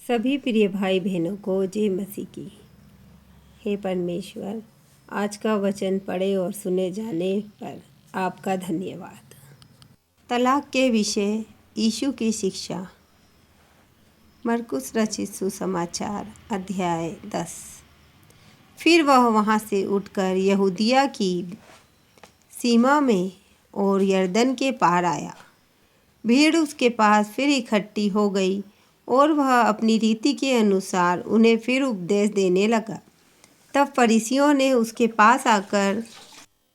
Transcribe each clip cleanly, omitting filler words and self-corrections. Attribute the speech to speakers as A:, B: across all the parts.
A: सभी प्रिय भाई बहनों को जय मसीह की। हे परमेश्वर, आज का वचन पढ़े और सुने जाने पर आपका धन्यवाद। तलाक के विषय यीशु की शिक्षा। मरकुस रचित सुसमाचार अध्याय 10। फिर वह वहाँ से उठकर यहूदिया की सीमा में और यरदन के पार आया। भीड़ उसके पास फिर इकट्ठी हो गई और वह अपनी रीति के अनुसार उन्हें फिर उपदेश देने लगा। तब फरीसियों ने उसके पास आकर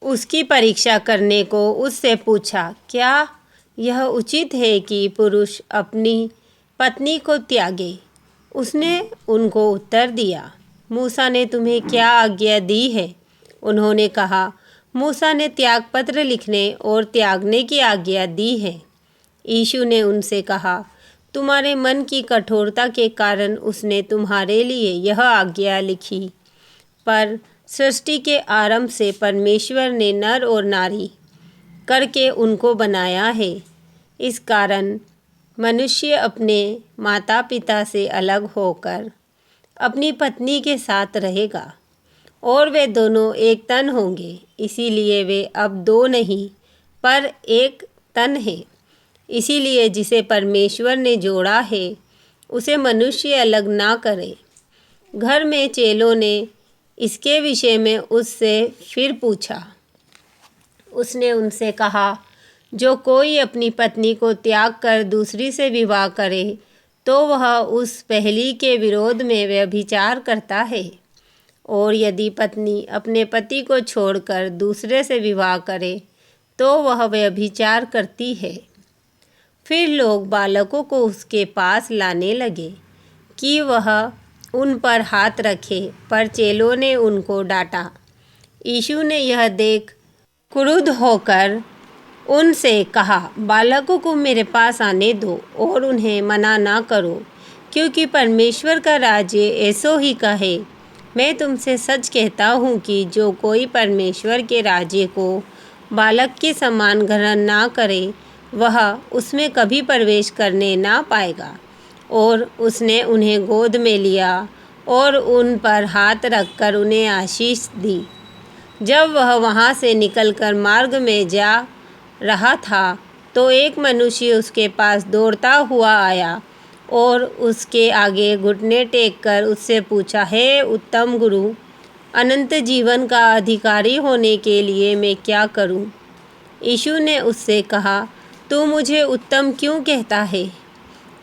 A: उसकी परीक्षा करने को उससे पूछा, क्या यह उचित है कि पुरुष अपनी पत्नी को त्यागे? उसने उनको उत्तर दिया, मूसा ने तुम्हें क्या आज्ञा दी है? उन्होंने कहा, मूसा ने त्यागपत्र लिखने और त्यागने की आज्ञा दी है। यीशु ने उनसे कहा, तुम्हारे मन की कठोरता के कारण उसने तुम्हारे लिए यह आज्ञा लिखी, पर सृष्टि के आरंभ से परमेश्वर ने नर और नारी करके उनको बनाया है। इस कारण मनुष्य अपने माता पिता से अलग होकर अपनी पत्नी के साथ रहेगा और वे दोनों एक तन होंगे। इसीलिए वे अब दो नहीं पर एक तन है। इसीलिए जिसे परमेश्वर ने जोड़ा है उसे मनुष्य अलग ना करे। घर में चेलों ने इसके विषय में उससे फिर पूछा। उसने उनसे कहा, जो कोई अपनी पत्नी को त्याग कर दूसरी से विवाह करे तो वह उस पहली के विरोध में व्यभिचार करता है। और यदि पत्नी अपने पति को छोड़कर दूसरे से विवाह करे तो वह व्यभिचार करती है। फिर लोग बालकों को उसके पास लाने लगे कि वह उन पर हाथ रखे, पर चेलों ने उनको डांटा। यीशु ने यह देख क्रुद्ध होकर उनसे कहा, बालकों को मेरे पास आने दो और उन्हें मना ना करो, क्योंकि परमेश्वर का राज्य ऐसो ही का है। मैं तुमसे सच कहता हूँ कि जो कोई परमेश्वर के राज्य को बालक के समान ग्रहण ना करे वह उसमें कभी प्रवेश करने ना पाएगा। और उसने उन्हें गोद में लिया और उन पर हाथ रखकर उन्हें आशीष दी। जब वह वहाँ से निकलकर मार्ग में जा रहा था तो एक मनुष्य उसके पास दौड़ता हुआ आया और उसके आगे घुटने टेक कर उससे पूछा, हे उत्तम गुरु, अनंत जीवन का अधिकारी होने के लिए मैं क्या करूं? यीशु ने उससे कहा, तू मुझे उत्तम क्यों कहता है?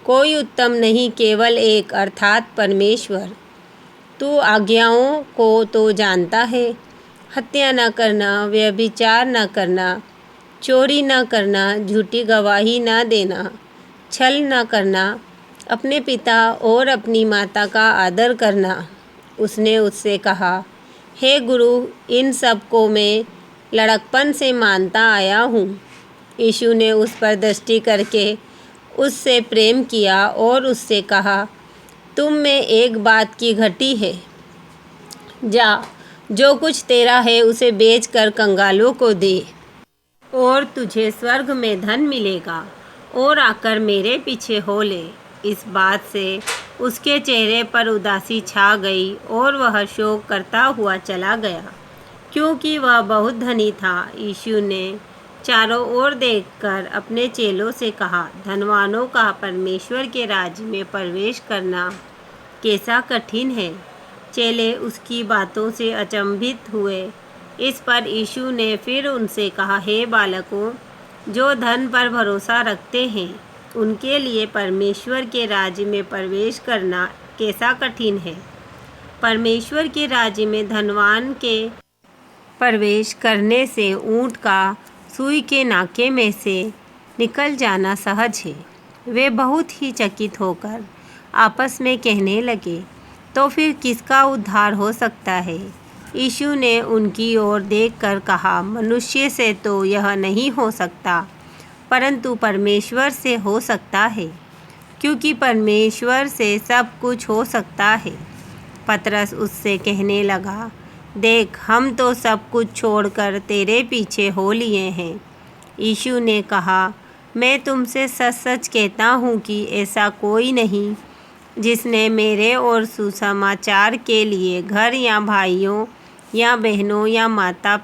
A: कोई उत्तम नहीं, केवल एक, अर्थात परमेश्वर। तू आज्ञाओं को तो जानता है, हत्या न करना, व्यभिचार न करना, चोरी न करना, झूठी गवाही न देना, छल न करना, अपने पिता और अपनी माता का आदर करना। उसने उससे कहा, हे गुरु, इन सब को मैं लड़कपन से मानता आया हूँ। यीशु ने उस पर दृष्टि करके उससे प्रेम किया और उससे कहा, तुम में एक बात की घटी है। जा, जो कुछ तेरा है उसे बेचकर कंगालों को दे और तुझे स्वर्ग में धन मिलेगा, और आकर मेरे पीछे हो ले। इस बात से उसके चेहरे पर उदासी छा गई और वह शोक करता हुआ चला गया, क्योंकि वह बहुत धनी था। यीशु ने चारों ओर देखकर अपने चेलों से कहा, धनवानों का परमेश्वर के राज्य में प्रवेश करना कैसा कठिन है। चेले उसकी बातों से अचंभित हुए। इस पर यीशु ने फिर उनसे कहा, हे बालकों, जो धन पर भरोसा रखते हैं उनके लिए परमेश्वर के राज्य में प्रवेश करना कैसा कठिन है। परमेश्वर के राज्य में धनवान के प्रवेश करने से ऊँट का सुई के नाके में से निकल जाना सहज है। वे बहुत ही चकित होकर आपस में कहने लगे, तो फिर किसका उद्धार हो सकता है? यीशु ने उनकी ओर देखकर कहा, मनुष्य से तो यह नहीं हो सकता, परंतु परमेश्वर से हो सकता है, क्योंकि परमेश्वर से सब कुछ हो सकता है। पतरस उससे कहने लगा, देख, हम तो सब कुछ छोड़कर तेरे पीछे हो लिए हैं। यीशु ने कहा, मैं तुमसे सच सच कहता हूँ कि ऐसा कोई नहीं जिसने मेरे और सुसमाचार के लिए घर या भाइयों या बहनों या माता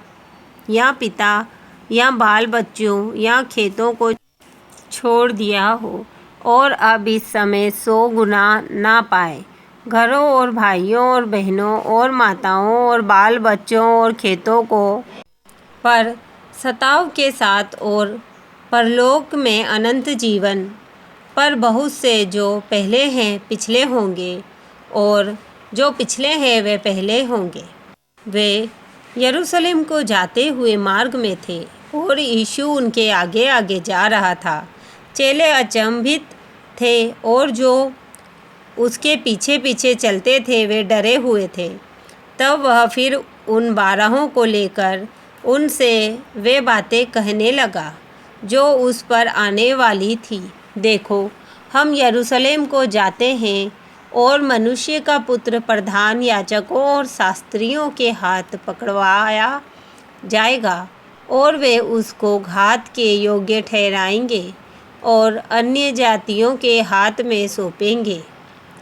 A: या पिता या बाल बच्चों या खेतों को छोड़ दिया हो और अब इस समय 100 गुना ना पाए, घरों और भाइयों और बहनों और माताओं और बाल बच्चों और खेतों को पर सताव के साथ और परलोक में अनंत जीवन, पर बहुत से जो पहले हैं पिछले होंगे और जो पिछले हैं वे पहले होंगे। वे यरूशलेम को जाते हुए मार्ग में थे और यीशु उनके आगे आगे जा रहा था। चेले अचंभित थे और जो उसके पीछे पीछे चलते थे वे डरे हुए थे। तब वह फिर उन 12 को लेकर उनसे वे बातें कहने लगा जो उस पर आने वाली थी। देखो, हम यरूशलेम को जाते हैं और मनुष्य का पुत्र प्रधान याजकों और शास्त्रियों के हाथ पकड़वाया जाएगा और वे उसको घात के योग्य ठहराएंगे और अन्य जातियों के हाथ में सौंपेंगे।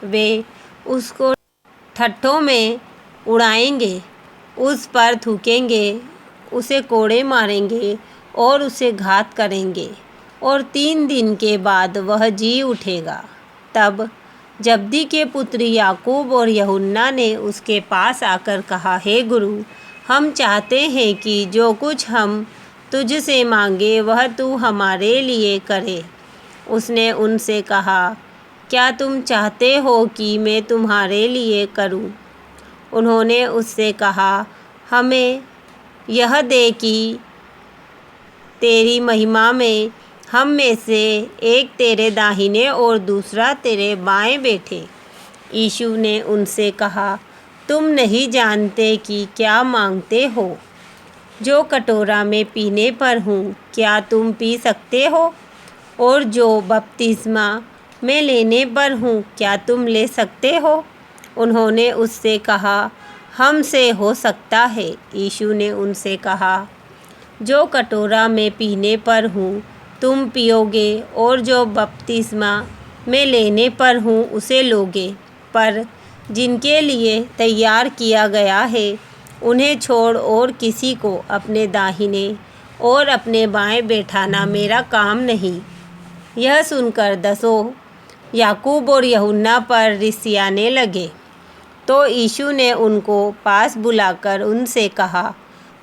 A: वे उसको ठट्ठों में उड़ाएंगे, उस पर थूकेंगे, उसे कोड़े मारेंगे और उसे घात करेंगे और 3 दिन के बाद वह जी उठेगा। तब जब्दी के पुत्र याकूब और यूहन्ना ने उसके पास आकर कहा, हे गुरु, हम चाहते हैं कि जो कुछ हम तुझसे मांगे वह तू हमारे लिए करे। उसने उनसे कहा, क्या तुम चाहते हो कि मैं तुम्हारे लिए करूं? उन्होंने उससे कहा, हमें यह दे कि तेरी महिमा में हम में से एक तेरे दाहिने और दूसरा तेरे बाएं बैठे। यीशु ने उनसे कहा, तुम नहीं जानते कि क्या मांगते हो। जो कटोरा में पीने पर हूँ क्या तुम पी सकते हो, और जो बपतिस्मा में लेने पर हूँ क्या तुम ले सकते हो? उन्होंने उससे कहा, हमसे हो सकता है। यीशु ने उनसे कहा, जो कटोरा में पीने पर हूँ तुम पियोगे और जो बपतिस्मा में लेने पर हूँ उसे लोगे, पर जिनके लिए तैयार किया गया है उन्हें छोड़ और किसी को अपने दाहिने और अपने बाएं बैठाना मेरा काम नहीं। यह सुनकर 10 याकूब और यूहन्ना पर रिसियाने लगे। तो यीशु ने उनको पास बुलाकर उनसे कहा,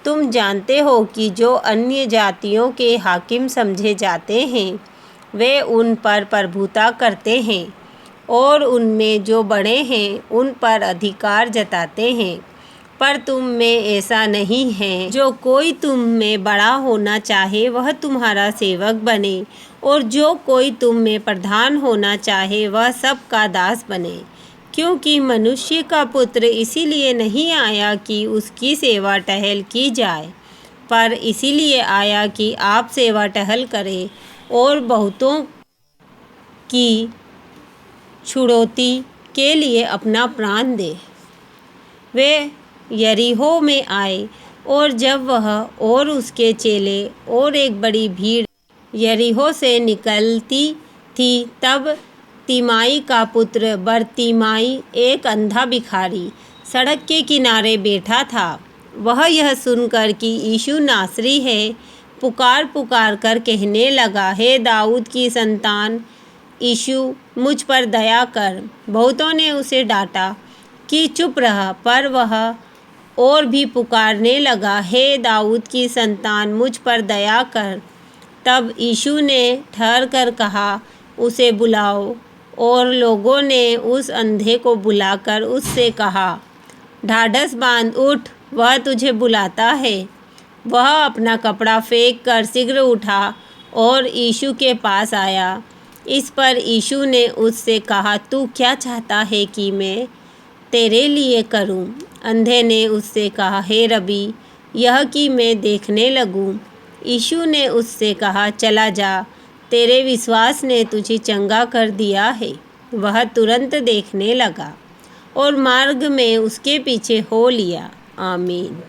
A: तुम जानते हो कि जो अन्य जातियों के हाकिम समझे जाते हैं वे उन पर प्रभुता करते हैं और उनमें जो बड़े हैं उन पर अधिकार जताते हैं, पर तुम में ऐसा नहीं है। जो कोई तुम में बड़ा होना चाहे वह तुम्हारा सेवक बने, और जो कोई तुम में प्रधान होना चाहे वह सबका दास बने। क्योंकि मनुष्य का पुत्र इसीलिए नहीं आया कि उसकी सेवा टहल की जाए, पर इसीलिए आया कि आप सेवा टहल करें और बहुतों की छुड़ौती के लिए अपना प्राण दे। वे यरीहो में आए, और जब वह और उसके चेले और एक बड़ी भीड़ यरीहो से निकलती थी, तब तिमाई का पुत्र बरतिमाई, एक अंधा भिखारी, सड़क के किनारे बैठा था। वह यह सुनकर कि यीशु नासरी है, पुकार पुकार कर कहने लगा, हे दाऊद की संतान, यीशु मुझ पर दया कर। बहुतों ने उसे डांटा कि चुप रह, पर वह और भी पुकारने लगा, हे दाऊद की संतान, मुझ पर दया कर। तब यीशु ने ठहर कर कहा, उसे बुलाओ। और लोगों ने उस अंधे को बुलाकर उससे कहा, ढाढ़स बांध, उठ, वह तुझे बुलाता है। वह अपना कपड़ा फेंक कर शीघ्र उठा और यीशु के पास आया। इस पर यीशु ने उससे कहा, तू क्या चाहता है कि मैं तेरे लिए करूं? अंधे ने उससे कहा, हे रबी, यह कि मैं देखने लगूं। यीशु ने उससे कहा, चला जा, तेरे विश्वास ने तुझे चंगा कर दिया है। वह तुरंत देखने लगा और मार्ग में उसके पीछे हो लिया। आमीन।